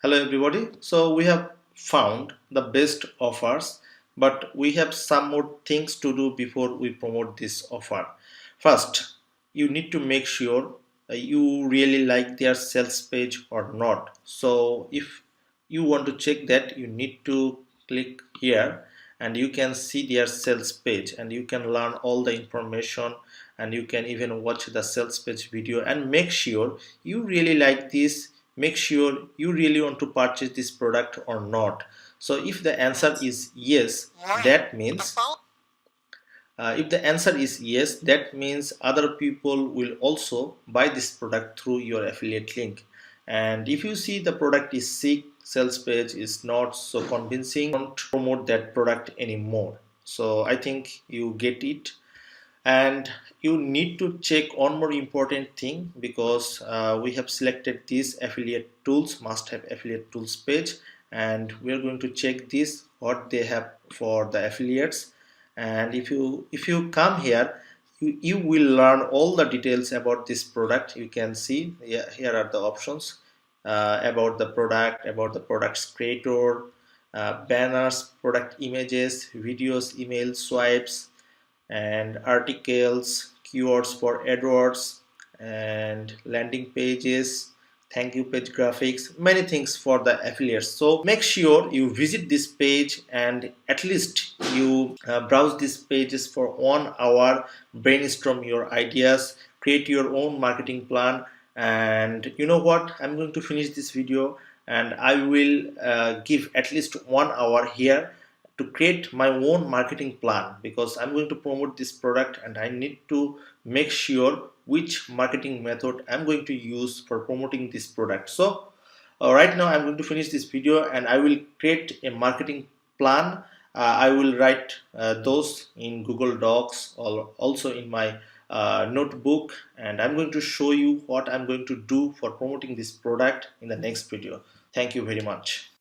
Hello everybody. So we have found the best offers, but we have some more things to do before we promote this offer. First, you need to make sure you really like their sales page or not. So if you want to check that, you need to click here and you can see their sales page and you can learn all the information and you can even watch the sales page video and make sure you really like this, make sure you really want to purchase this product or not. So if the answer is yes, that means if the answer is yes, that means other people will also buy this product through your affiliate link. And if you see the product is sick, sales page is not so convincing, don't promote that product anymore. So I think you get it. And you need to check one more important thing, because we have selected this affiliate tools, must have affiliate tools page, and we are going to check this what they have for the affiliates. And if you come here, you will learn all the details about this product. You can see, yeah, here are the options about the product, about the product's creator, banners, product images, videos, email swipes, and articles, keywords for AdWords, and landing pages, thank you page graphics, many things for the affiliates. So make sure you visit this page and at least you browse these pages for 1 hour, brainstorm your ideas, create your own marketing plan. And you know what, I'm going to finish this video and I will give at least 1 hour here to create my own marketing plan, because I'm going to promote this product and I need to make sure which marketing method I'm going to use for promoting this product. So right now I'm going to finish this video and I will create a marketing plan. I will write those in Google Docs or also in my notebook, and I'm going to show you what I'm going to do for promoting this product in the next video. Thank you very much.